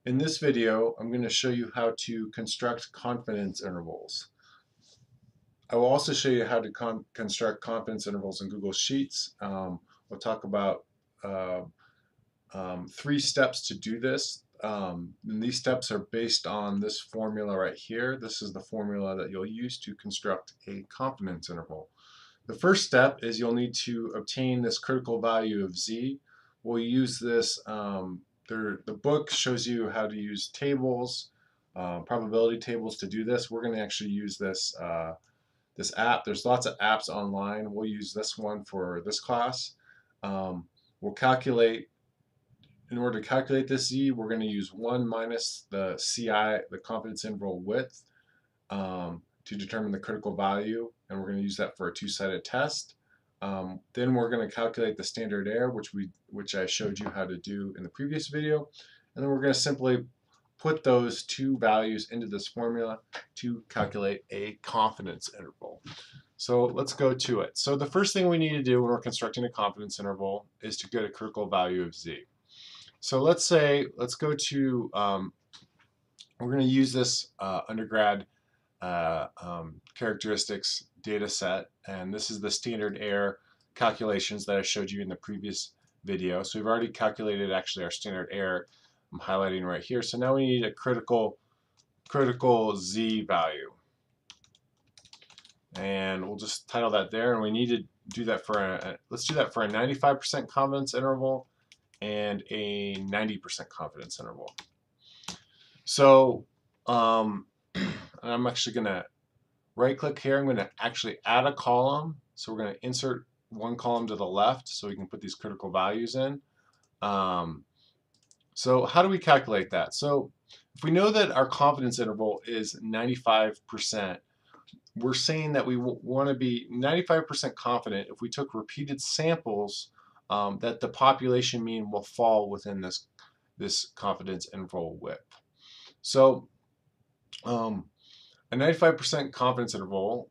In this video, I'm going to show you how to construct confidence intervals. I will also show you how to construct confidence intervals in Google Sheets. We'll talk about uh, 3 steps to do this. And these steps are based on this formula right here. This is the formula that you'll use to construct a confidence interval. The first step is you'll need to obtain this critical value of z. We'll use this, the book shows you how to use tables, probability tables to do this. We're going to actually use this app. There's lots of apps online. We'll use this one for this class. We'll calculate, in order to calculate this z, we're going to use 1 minus the CI, the confidence interval width, to determine the critical value, and we're going to use that for a two-sided test. Then we're going to calculate the standard error, which I showed you how to do in the previous video, and then we're going to simply put those two values into this formula to calculate a confidence interval. So let's go to it. So the first thing we need to do when we're constructing a confidence interval is to get a critical value of z. So let's go to, we're going to use this undergrad characteristics data set, and this is the standard error calculations that I showed you in the previous video. So we've already calculated actually our standard error. I'm highlighting right here. So now we need a critical z value, and we'll just title that there. And we need to do that for let's do that for a 95% confidence interval and a 90% confidence interval. So I'm actually going to right click here. I'm going to actually add a column. So we're going to insert one column to the left so we can put these critical values in. So how do we calculate that? So if we know that our confidence interval is 95%, we're saying that we want to be 95% confident if we took repeated samples that the population mean will fall within this confidence interval width. So a 95% confidence interval,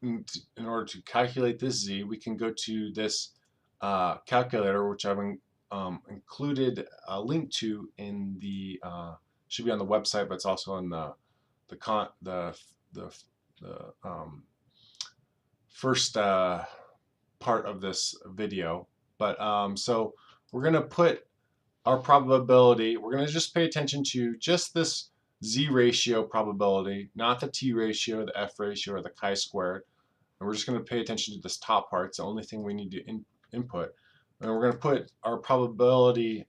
in order to calculate this z, we can go to this calculator, which I've included a link to in the should be on the website, but it's also on the first part of this video. But so we're going to put our probability. We're going to just pay attention to just this z ratio probability, not the t ratio, the f ratio, or the chi-squared. And we're just going to pay attention to this top part. It's the only thing we need to input. And we're going to put our probability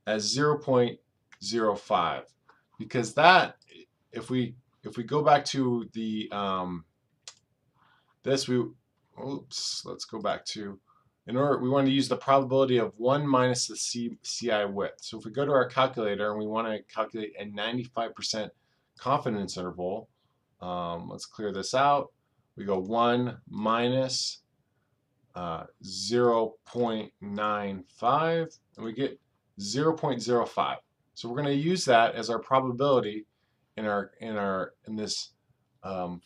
as 0.05, because that, if we go back to the let's go back to, we want to use the probability of 1 minus the CI width. So if we go to our calculator and we want to calculate a 95% confidence interval, let's clear this out. We go 1 minus 0.95, and we get 0.05. So we're going to use that as our probability for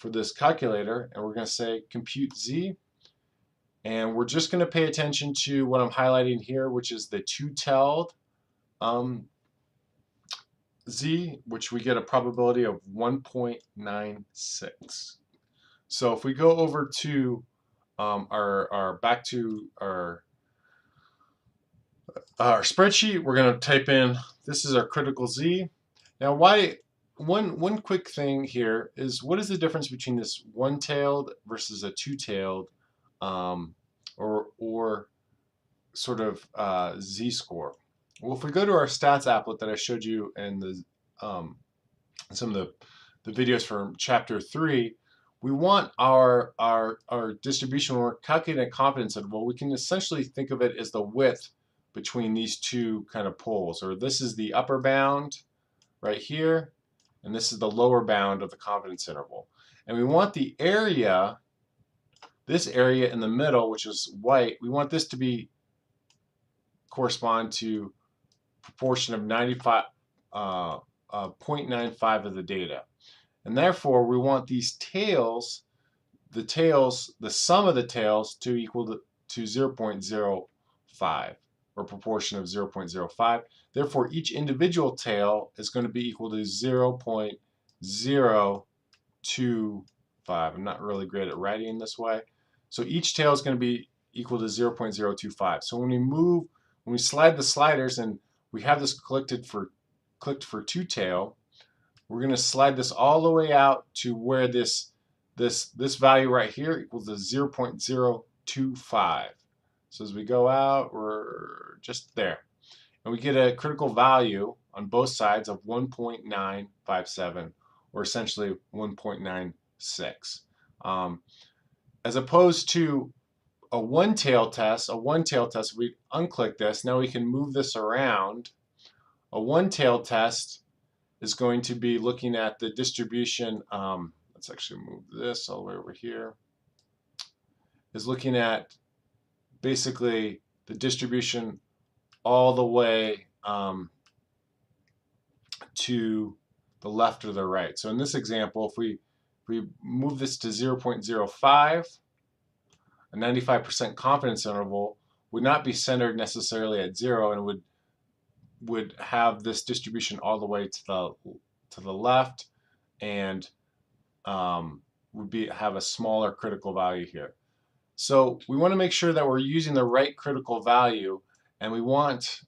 this calculator, and we're going to say compute z. And we're just going to pay attention to what I'm highlighting here, which is the two-tailed z, which we get a probability of 1.96. So if we go over to back to our spreadsheet, we're going to type in, this is our critical z. Now, one quick thing here is, what is the difference between this one-tailed versus a two-tailed or sort of z-score? Well, if we go to our stats applet that I showed you in the some of the videos from chapter 3, we want our distribution. When we're calculating a confidence interval, we can essentially think of it as the width between these two kind of poles, or this is the upper bound right here, and this is the lower bound of the confidence interval. And we want the area, this area in the middle, which is white, we want this to correspond to proportion of 0.95 of the data. And therefore, we want these tails, the sum of the tails, to equal to 0.05. or proportion of 0.05. Therefore, each individual tail is going to be equal to 0.025. I'm not really great at writing this way. So each tail is going to be equal to 0.025. So when we slide the sliders and we have this clicked for 2 tail, we're going to slide this all the way out to where this value right here equals to 0.025. So as we go out, we're just there. And we get a critical value on both sides of 1.957, or essentially 1.96. As opposed to a one-tail test, we unclick this, now we can move this around. A one-tail test is going to be looking at the distribution, let's actually move this all the way over here, is looking at basically the distribution all the way to the left or the right. So in this example, if we move this to 0.05, a 95% confidence interval would not be centered necessarily at 0 and would have this distribution all the way to the left, and have a smaller critical value here. So we want to make sure that we're using the right critical value, and we want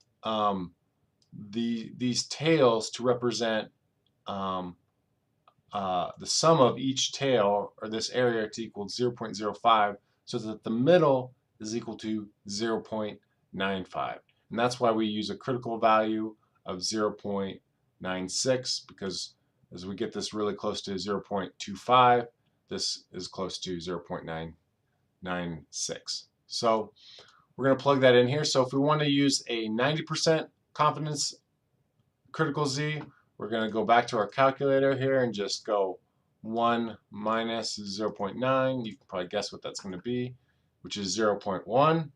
these tails to represent the sum of each tail, or this area, to equal 0.05, so that the middle is equal to 0.95. And that's why we use a critical value of 0.96, because as we get this really close to 0.25, this is close to 0.996. So we're going to plug that in here. So if we want to use a 90% confidence critical Z, we're going to go back to our calculator here and just go 1 minus 0.9. You can probably guess what that's going to be, which is 0.1.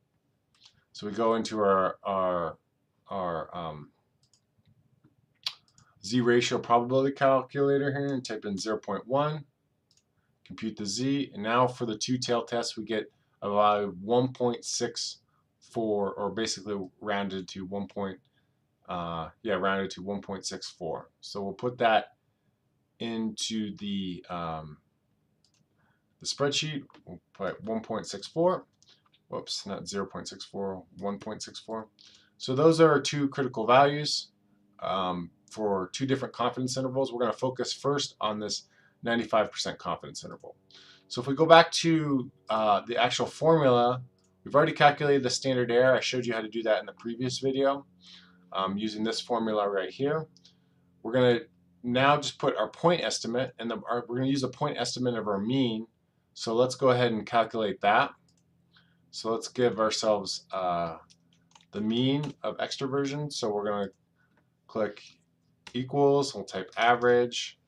So we go into our Z ratio probability calculator here and type in 0.1, compute the Z, and now for the two-tail test we get a value of 1.64, or basically rounded to 1.64. So we'll put that into the spreadsheet. We'll put 1.64. Whoops, not 0.64, 1.64. So those are our two critical values for two different confidence intervals. We're going to focus first on this 95% confidence interval. So if we go back to the actual formula, we've already calculated the standard error. I showed you how to do that in the previous video using this formula right here. We're going to now just put our point estimate, and we're going to use a point estimate of our mean. So let's go ahead and calculate that. So let's give ourselves the mean of extroversion. So we're going to click equals, we'll type average,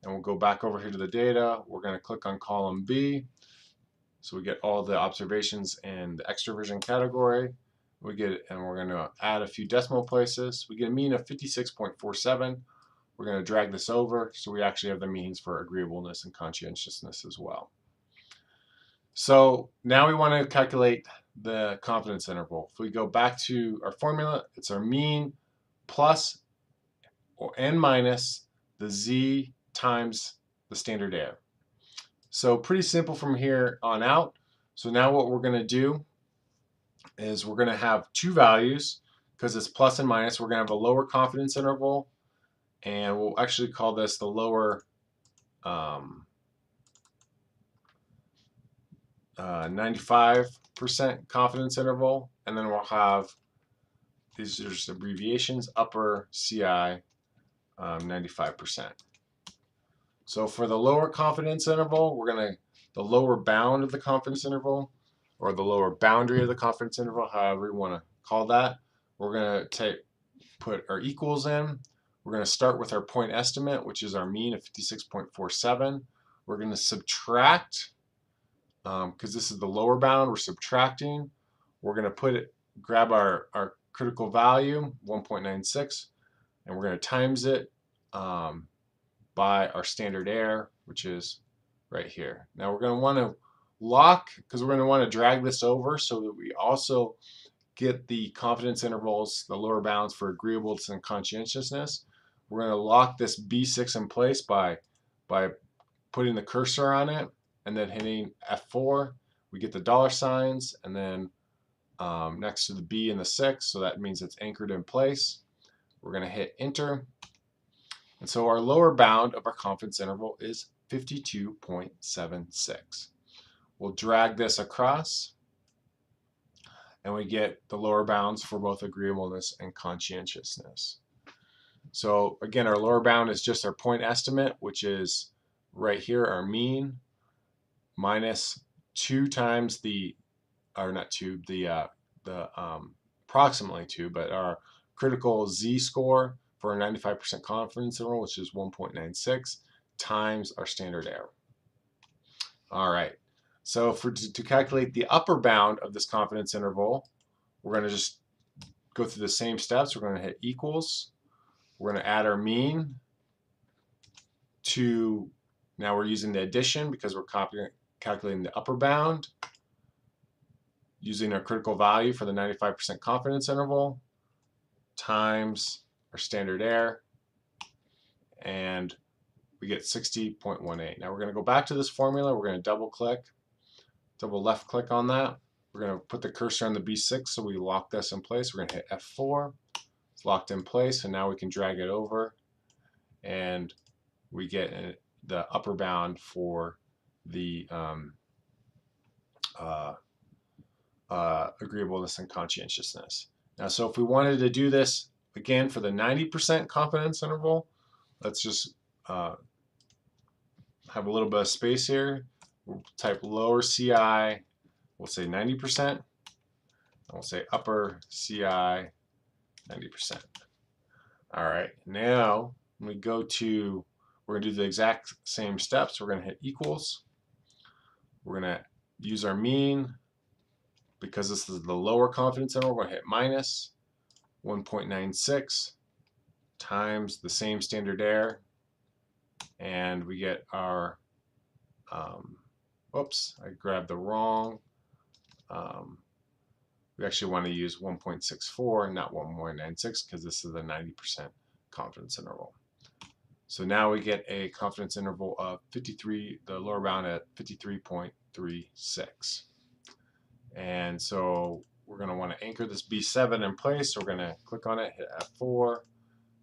and we'll go back over here to the data. We're going to click on column B, so we get all the observations in the extroversion category. And we're going to add a few decimal places. We get a mean of 56.47. We're going to drag this over, so we actually have the means for agreeableness and conscientiousness as well. So now we want to calculate the confidence interval. If we go back to our formula, it's our mean plus or n minus the Z times the standard error. So pretty simple from here on out. So now what we're going to do is we're going to have two values, because it's plus and minus. We're going to have a lower confidence interval, and we'll actually call this the lower 95% confidence interval, and then we'll have, these are just abbreviations, upper CI 95%. So for the lower confidence interval, the lower bound of the confidence interval, or the lower boundary of the confidence interval, however you want to call that, we're going to put our equals in. We're going to start with our point estimate, which is our mean of 56.47. We're going to subtract, because this is the lower bound, we're subtracting. We're going to grab our critical value, 1.96, and we're going to times it by our standard error, which is right here. Now we're going to want to lock, because we're going to want to drag this over so that we also get the confidence intervals, the lower bounds for agreeableness and conscientiousness, we're going to lock this B6 in place by putting the cursor on it and then hitting F4. We get the dollar signs and then next to the B and the 6, so that means it's anchored in place. We're going to hit enter. And so our lower bound of our confidence interval is 52.76. We'll drag this across and we get the lower bounds for both agreeableness and conscientiousness. So again, our lower bound is just our point estimate, which is right here, our mean, minus 2 times the, or not 2, the approximately 2, but our critical z-score for a 95% confidence interval, which is 1.96, times our standard error. All right, so to calculate the upper bound of this confidence interval, we're going to just go through the same steps. We're going to hit equals. We're going to add our mean to, now we're using the addition because we're calculating the upper bound, using our critical value for the 95% confidence interval, times our standard error, and we get 60.18. Now we're going to go back to this formula. We're going to double left click on that. We're going to put the cursor on the B6 so we lock this in place. We're going to hit F4. It's locked in place, and now we can drag it over and we get the upper bound for the agreeableness and conscientiousness. Now, so if we wanted to do this again for the 90% confidence interval, let's just have a little bit of space here. We'll type lower CI, we'll say 90%, and we'll say upper CI 90%. All right, now when we go to, we're gonna do the exact same steps. We're gonna hit equals. We're gonna use our mean. Because this is the lower confidence interval, we're gonna hit minus 1.96 times the same standard error, and we get our, oops, I grabbed the wrong, we actually want to use 1.64 and not 1.96 because this is the 90% confidence interval. So now we get a confidence interval of 53, the lower bound at 53.36. And so we're going to want to anchor this B7 in place. So we're going to click on it, hit F4.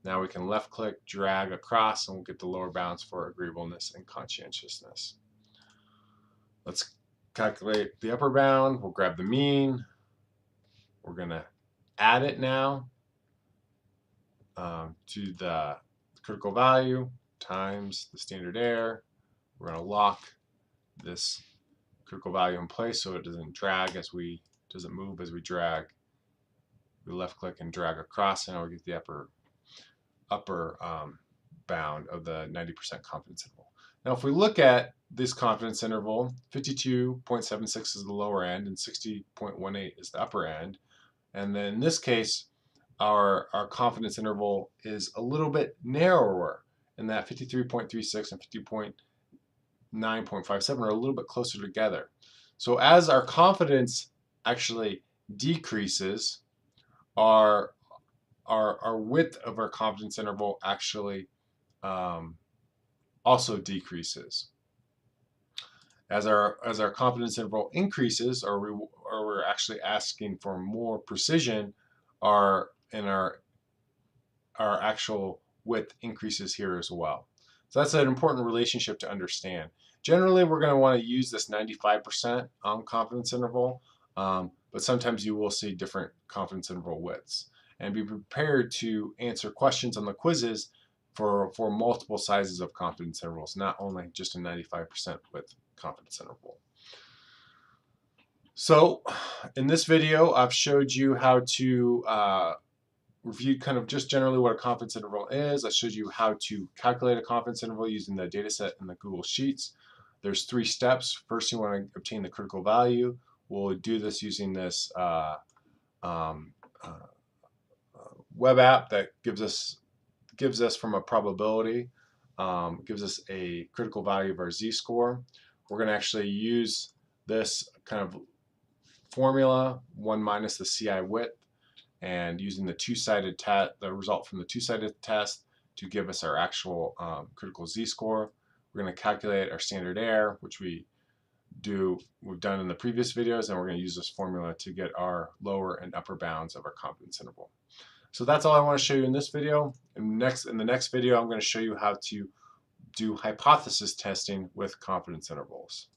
Now we can left click, drag across, and we'll get the lower bounds for agreeableness and conscientiousness. Let's calculate the upper bound. We'll grab the mean. We're going to add it now to the critical value times the standard error. We're going to lock this critical value in place so it doesn't move as we drag. We left click and drag across, and now we get the upper bound of the 90% confidence interval. Now if we look at this confidence interval, 52.76 is the lower end and 60.18 is the upper end. And then in this case, our confidence interval is a little bit narrower in that 53.36 and 50.9.57 are a little bit closer together. So as our confidence actually decreases, our width of our confidence interval actually also decreases. As our confidence interval increases, or we're actually asking for more precision, our actual width increases here as well. So that's an important relationship to understand. Generally, we're going to want to use this 95% confidence interval, but sometimes you will see different confidence interval widths. And be prepared to answer questions on the quizzes for multiple sizes of confidence intervals, not only just a 95% width confidence interval. So in this video, I've showed you how to review kind of just generally what a confidence interval is. I showed you how to calculate a confidence interval using the data set in the Google Sheets. There's 3 steps. First, you want to obtain the critical value. We'll do this using this web app that gives us from a probability, gives us a critical value of our z-score. We're going to actually use this kind of formula, 1 minus the CI width, and using the two-sided test, the result from the two-sided test to give us our actual critical z-score. We're going to calculate our standard error, which we've done in the previous videos, and we're going to use this formula to get our lower and upper bounds of our confidence interval. So that's all I want to show you in this video. In the next video, I'm going to show you how to do hypothesis testing with confidence intervals.